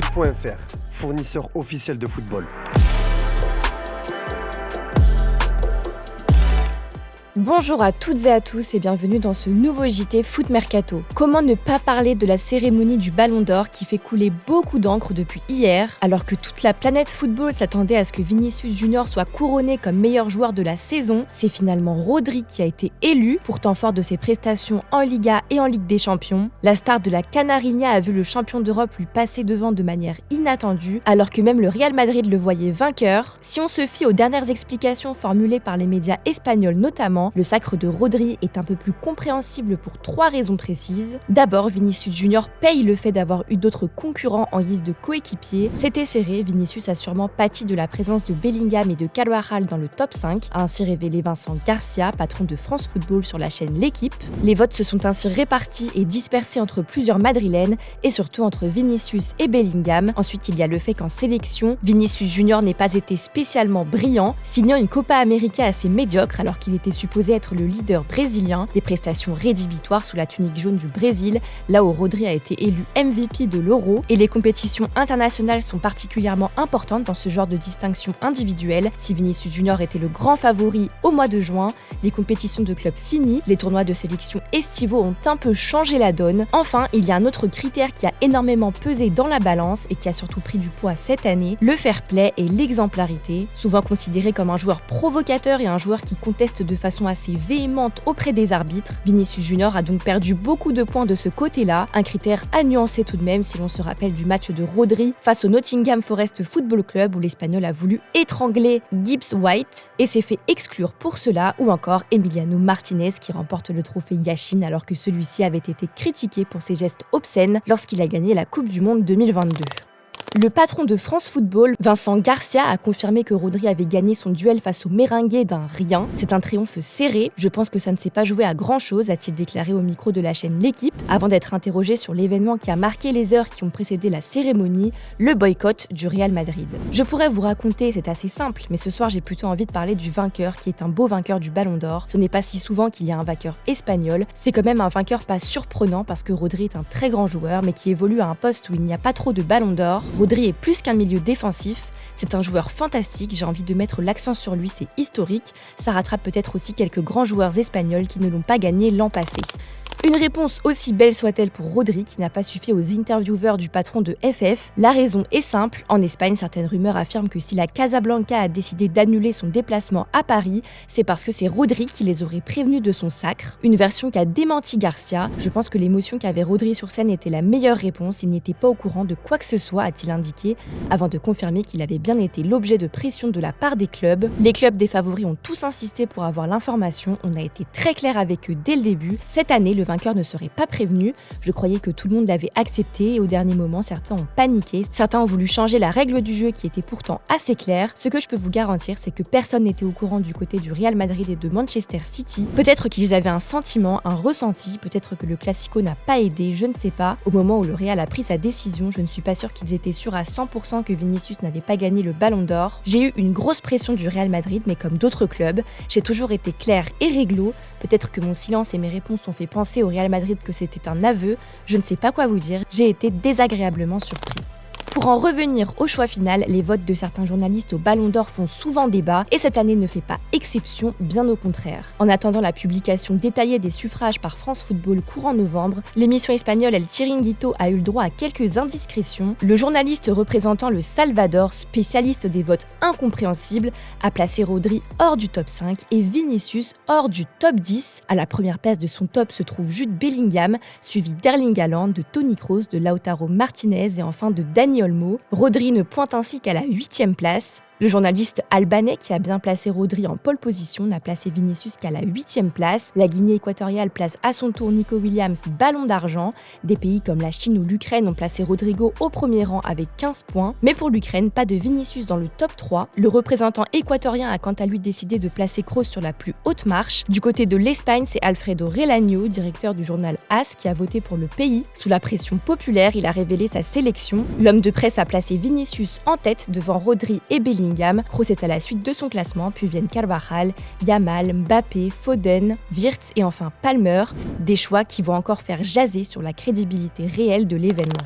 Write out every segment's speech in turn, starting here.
Foot.fr, fournisseur officiel de football. Bonjour à toutes et à tous et bienvenue dans ce nouveau JT Foot Mercato. Comment ne pas parler de la cérémonie du Ballon d'Or qui fait couler beaucoup d'encre depuis hier, alors que toute la planète football s'attendait à ce que Vinicius Junior soit couronné comme meilleur joueur de la saison. C'est finalement Rodri qui a été élu, pourtant fort de ses prestations en Liga et en Ligue des Champions. La star de la Canarinha a vu le champion d'Europe lui passer devant de manière inattendue, alors que même le Real Madrid le voyait vainqueur. Si on se fie aux dernières explications formulées par les médias espagnols notamment, le sacre de Rodri est un peu plus compréhensible pour 3 raisons précises. D'abord, Vinicius Junior paye le fait d'avoir eu d'autres concurrents en guise de coéquipiers. C'était serré, Vinicius a sûrement pâti de la présence de Bellingham et de Carvajal dans le top 5, a ainsi révélé Vincent Garcia, patron de France Football sur la chaîne L'Équipe. Les votes se sont ainsi répartis et dispersés entre plusieurs madrilènes et surtout entre Vinicius et Bellingham. Ensuite, il y a le fait qu'en sélection, Vinicius Junior n'ait pas été spécialement brillant, signant une Copa América assez médiocre alors qu'il était supposé être le leader brésilien, des prestations rédhibitoires sous la tunique jaune du Brésil, là où Rodri a été élu MVP de l'Euro, et les compétitions internationales sont particulièrement importantes dans ce genre de distinction individuelle. Si Vinicius Junior était le grand favori au mois de juin, les compétitions de club finies, les tournois de sélection estivaux ont un peu changé la donne. Enfin, il y a un autre critère qui a énormément pesé dans la balance et qui a surtout pris du poids cette année, le fair play et l'exemplarité. Souvent considéré comme un joueur provocateur et un joueur qui conteste de façon assez véhémente auprès des arbitres, Vinicius Junior a donc perdu beaucoup de points de ce côté-là, un critère à nuancer tout de même si l'on se rappelle du match de Rodri face au Nottingham Forest Football Club où l'Espagnol a voulu étrangler Gibbs White et s'est fait exclure pour cela, ou encore Emiliano Martinez qui remporte le trophée Yashin alors que celui-ci avait été critiqué pour ses gestes obscènes lorsqu'il a gagné la Coupe du Monde 2022. Le patron de France Football, Vincent Garcia, a confirmé que Rodri avait gagné son duel face au Merengue d'un rien. C'est un triomphe serré. Je pense que ça ne s'est pas joué à grand-chose, a-t-il déclaré au micro de la chaîne L'Équipe, avant d'être interrogé sur l'événement qui a marqué les heures qui ont précédé la cérémonie, le boycott du Real Madrid. Je pourrais vous raconter, c'est assez simple, mais ce soir j'ai plutôt envie de parler du vainqueur, qui est un beau vainqueur du Ballon d'Or. Ce n'est pas si souvent qu'il y a un vainqueur espagnol. C'est quand même un vainqueur pas surprenant parce que Rodri est un très grand joueur, mais qui évolue à un poste où il n'y a pas trop de Ballon d'Or. Rodri est plus qu'un milieu défensif, c'est un joueur fantastique, j'ai envie de mettre l'accent sur lui, c'est historique, ça rattrape peut-être aussi quelques grands joueurs espagnols qui ne l'ont pas gagné l'an passé. Une réponse aussi belle soit-elle pour Rodri qui n'a pas suffi aux intervieweurs du patron de FF. La raison est simple, en Espagne, certaines rumeurs affirment que si la Casablanca a décidé d'annuler son déplacement à Paris, c'est parce que c'est Rodri qui les aurait prévenus de son sacre. Une version qu'a démenti Garcia. Je pense que l'émotion qu'avait Rodri sur scène était la meilleure réponse, il n'était pas au courant de quoi que ce soit, a-t-il indiqué, avant de confirmer qu'il avait bien été l'objet de pression de la part des clubs. Les clubs des favoris ont tous insisté pour avoir l'information, on a été très clair avec eux dès le début. Cette année, le vainqueur ne serait pas prévenu. Je croyais que tout le monde l'avait accepté et au dernier moment, certains ont paniqué. Certains ont voulu changer la règle du jeu qui était pourtant assez claire. Ce que je peux vous garantir, c'est que personne n'était au courant du côté du Real Madrid et de Manchester City. Peut-être qu'ils avaient un sentiment, un ressenti, peut-être que le Classico n'a pas aidé, je ne sais pas. Au moment où le Real a pris sa décision, je ne suis pas sûre qu'ils étaient sûrs à 100% que Vinicius n'avait pas gagné le Ballon d'Or. J'ai eu une grosse pression du Real Madrid, mais comme d'autres clubs, j'ai toujours été claire et réglo. Peut-être que mon silence et mes réponses ont fait penser au Real Madrid que c'était un aveu, je ne sais pas quoi vous dire, j'ai été désagréablement surpris. Pour en revenir au choix final, les votes de certains journalistes au Ballon d'Or font souvent débat et cette année ne fait pas exception, bien au contraire. En attendant la publication détaillée des suffrages par France Football courant novembre, l'émission espagnole El Chiringuito a eu le droit à quelques indiscrétions. Le journaliste représentant le Salvador, spécialiste des votes incompréhensibles, a placé Rodri hors du top 5 et Vinicius hors du top 10. À la première place de son top se trouve Jude Bellingham, suivi d'Erling Haaland, de Toni Kroos, de Lautaro Martinez et enfin de Dani Olmo. Rodri ne pointe ainsi qu'à la 8e place. Le journaliste albanais qui a bien placé Rodri en pole position n'a placé Vinicius qu'à la 8e place. La Guinée équatoriale place à son tour Nico Williams ballon d'argent. Des pays comme la Chine ou l'Ukraine ont placé Rodrigo au premier rang avec 15 points. Mais pour l'Ukraine, pas de Vinicius dans le top 3. Le représentant équatorien a quant à lui décidé de placer Kroos sur la plus haute marche. Du côté de l'Espagne, c'est Alfredo Relaño, directeur du journal AS, qui a voté pour le pays. Sous la pression populaire, il a révélé sa sélection. L'homme de presse a placé Vinicius en tête devant Rodri et Bellingham. Kroos est à la suite de son classement, puis viennent Carvajal, Yamal, Mbappé, Foden, Wirtz et enfin Palmer, des choix qui vont encore faire jaser sur la crédibilité réelle de l'événement.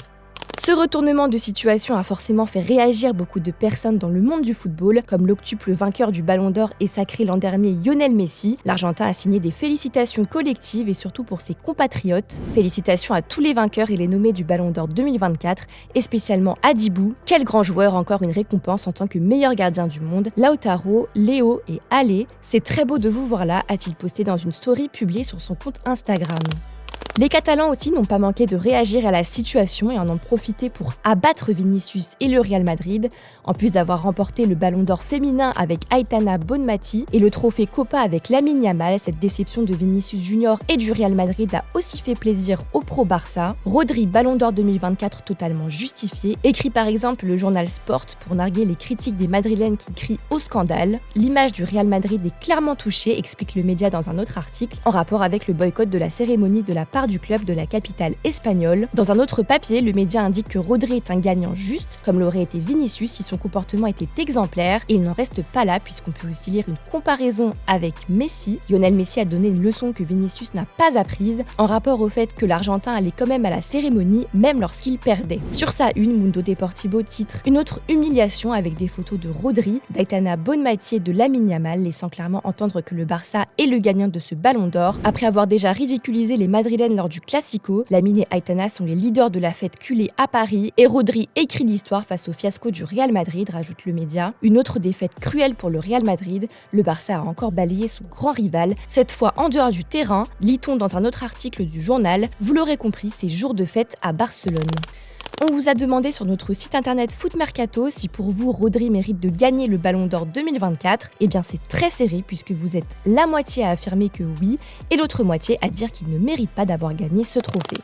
Ce retournement de situation a forcément fait réagir beaucoup de personnes dans le monde du football, comme l'octuple vainqueur du Ballon d'Or et sacré l'an dernier Lionel Messi. L'Argentin a signé des félicitations collectives et surtout pour ses compatriotes. Félicitations à tous les vainqueurs et les nommés du Ballon d'Or 2024, et spécialement à Dibou. Quel grand joueur, encore une récompense en tant que meilleur gardien du monde. Lautaro, Léo et Ale, c'est très beau de vous voir là, a-t-il posté dans une story publiée sur son compte Instagram. Les Catalans aussi n'ont pas manqué de réagir à la situation et en ont profité pour abattre Vinicius et le Real Madrid, en plus d'avoir remporté le Ballon d'Or féminin avec Aitana Bonmati et le trophée Copa avec Lamine Yamal. Cette déception de Vinicius Junior et du Real Madrid a aussi fait plaisir au pro Barça. Rodri, Ballon d'Or 2024 totalement justifié, écrit par exemple le journal Sport pour narguer les critiques des Madrilènes qui crient au scandale. L'image du Real Madrid est clairement touchée, explique le média dans un autre article, en rapport avec le boycott de la cérémonie de la part du club de la capitale espagnole. Dans un autre papier, le média indique que Rodri est un gagnant juste, comme l'aurait été Vinicius si son comportement était exemplaire, et il n'en reste pas là puisqu'on peut aussi lire une comparaison avec Messi. Lionel Messi a donné une leçon que Vinicius n'a pas apprise, en rapport au fait que l'Argentin allait quand même à la cérémonie, même lorsqu'il perdait. Sur sa une, Mundo Deportivo titre une autre humiliation avec des photos de Rodri, d'Aitana Bonmati et de Lamine Yamal, laissant clairement entendre que le Barça est le gagnant de ce Ballon d'Or. Après avoir déjà ridiculisé les Madrilènes lors du Classico, Lamine et Aitana sont les leaders de la fête culée à Paris et Rodri écrit l'histoire face au fiasco du Real Madrid, rajoute le média. Une autre défaite cruelle pour le Real Madrid, le Barça a encore balayé son grand rival, cette fois en dehors du terrain, lit-on dans un autre article du journal. Vous l'aurez compris, c'est jour de fête à Barcelone. On vous a demandé sur notre site internet Foot Mercato si pour vous Rodri mérite de gagner le Ballon d'Or 2024. Eh bien c'est très serré puisque vous êtes la moitié à affirmer que oui et l'autre moitié à dire qu'il ne mérite pas d'avoir gagné ce trophée.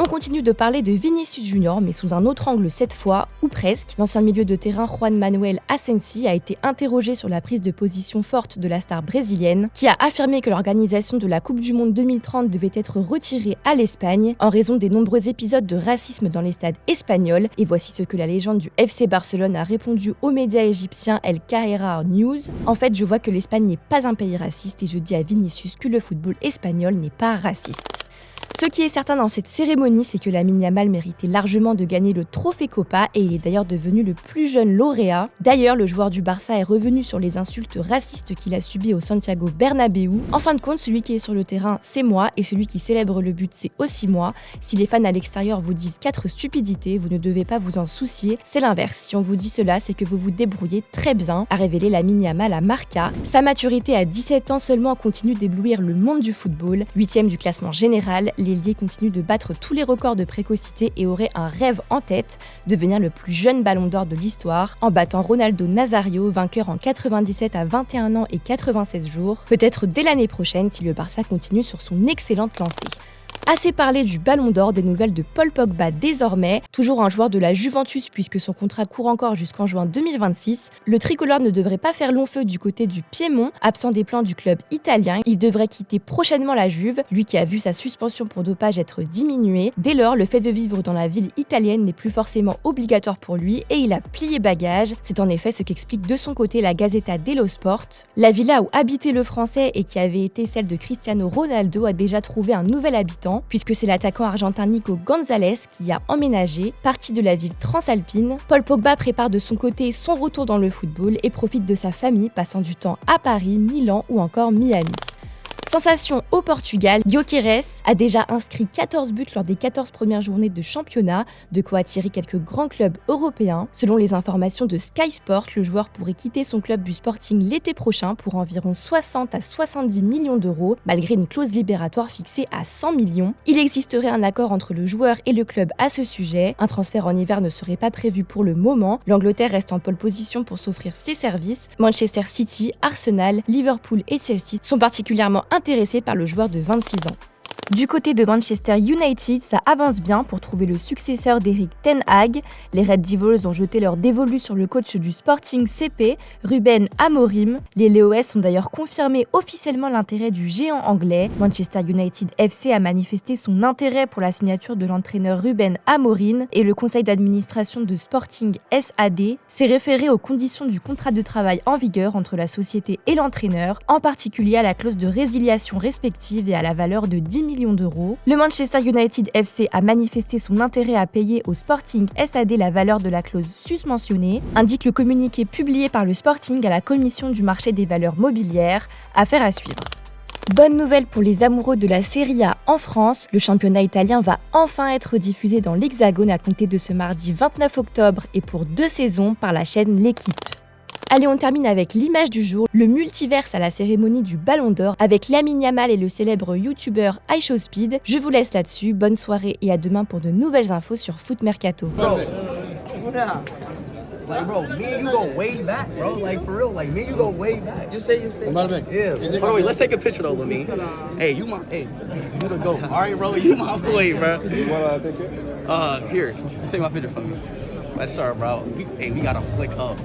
On continue de parler de Vinicius Junior, mais sous un autre angle cette fois, ou presque. L'ancien milieu de terrain Juan Manuel Asensi a été interrogé sur la prise de position forte de la star brésilienne, qui a affirmé que l'organisation de la Coupe du Monde 2030 devait être retirée à l'Espagne en raison des nombreux épisodes de racisme dans les stades espagnols. Et voici ce que la légende du FC Barcelone a répondu aux médias égyptiens El Kahira News. En fait, je vois que l'Espagne n'est pas un pays raciste et je dis à Vinicius que le football espagnol n'est pas raciste. Ce qui est certain dans cette cérémonie, c'est que Lamine Yamal méritait largement de gagner le trophée Copa et il est d'ailleurs devenu le plus jeune lauréat. D'ailleurs, le joueur du Barça est revenu sur les insultes racistes qu'il a subies au Santiago Bernabéu. En fin de compte, celui qui est sur le terrain, c'est moi et celui qui célèbre le but, c'est aussi moi. Si les fans à l'extérieur vous disent 4 stupidités, vous ne devez pas vous en soucier, c'est l'inverse. Si on vous dit cela, c'est que vous vous débrouillez très bien, a révélé Lamine Yamal à Marca. Sa maturité à 17 ans seulement continue d'éblouir le monde du football. 8e du classement général, l'ailier continue de battre tous les records de précocité et aurait un rêve en tête, devenir le plus jeune Ballon d'Or de l'histoire, en battant Ronaldo Nazario, vainqueur en 97 à 21 ans et 96 jours, peut-être dès l'année prochaine si le Barça continue sur son excellente lancée. Assez parlé du Ballon d'Or, des nouvelles de Paul Pogba désormais, toujours un joueur de la Juventus puisque son contrat court encore jusqu'en juin 2026. Le tricolore ne devrait pas faire long feu du côté du Piémont, absent des plans du club italien. Il devrait quitter prochainement la Juve, lui qui a vu sa suspension pour dopage être diminuée. Dès lors, le fait de vivre dans la ville italienne n'est plus forcément obligatoire pour lui et il a plié bagage. C'est en effet ce qu'explique de son côté la Gazzetta dello Sport. La villa où habitait le Français et qui avait été celle de Cristiano Ronaldo a déjà trouvé un nouvel habitant, puisque c'est l'attaquant argentin Nico Gonzalez qui y a emménagé. Parti de la ville transalpine, Paul Pogba prépare de son côté son retour dans le football et profite de sa famille, passant du temps à Paris, Milan ou encore Miami. Sensation au Portugal, Gyökeres a déjà inscrit 14 buts lors des 14 premières journées de championnat, de quoi attirer quelques grands clubs européens. Selon les informations de Sky Sport, le joueur pourrait quitter son club du Sporting l'été prochain pour environ 60 à 70 millions d'euros, malgré une clause libératoire fixée à 100 millions. Il existerait un accord entre le joueur et le club à ce sujet. Un transfert en hiver ne serait pas prévu pour le moment. L'Angleterre reste en pole position pour s'offrir ses services. Manchester City, Arsenal, Liverpool et Chelsea sont particulièrement intéressé par le joueur de 26 ans. Du côté de Manchester United, ça avance bien pour trouver le successeur d'Eric Ten Hag. Les Red Devils ont jeté leur dévolu sur le coach du Sporting CP, Ruben Amorim. Les LOS ont d'ailleurs confirmé officiellement l'intérêt du géant anglais. Manchester United FC a manifesté son intérêt pour la signature de l'entraîneur Ruben Amorim et le conseil d'administration de Sporting SAD s'est référé aux conditions du contrat de travail en vigueur entre la société et l'entraîneur, en particulier à la clause de résiliation respective et à la valeur de 10 millions millions d'euros. Le Manchester United FC a manifesté son intérêt à payer au Sporting SAD la valeur de la clause susmentionnée, indique le communiqué publié par le Sporting à la Commission du marché des valeurs mobilières. Affaire à suivre. Bonne nouvelle pour les amoureux de la Serie A en France, le championnat italien va enfin être diffusé dans l'Hexagone à compter de ce mardi 29 octobre et pour 2 saisons par la chaîne L'Équipe. Allez, on termine avec l'image du jour, le multiverse à la cérémonie du Ballon d'Or avec Lamine Yamal et le célèbre youtubeur iShowSpeed. Je vous laisse là-dessus, bonne soirée et à demain pour de nouvelles infos sur Foot Mercato. Like, bro, me and you go way back, bro. Like, for real, like, me and you go way back. You say. Yeah. Hold on, wait, let's take a picture, though, with me. Hey, you the GOAT. All right, bro, you my boy, bro. You want to take it? Here, take my picture for me. Let's start, bro. We gotta flick up.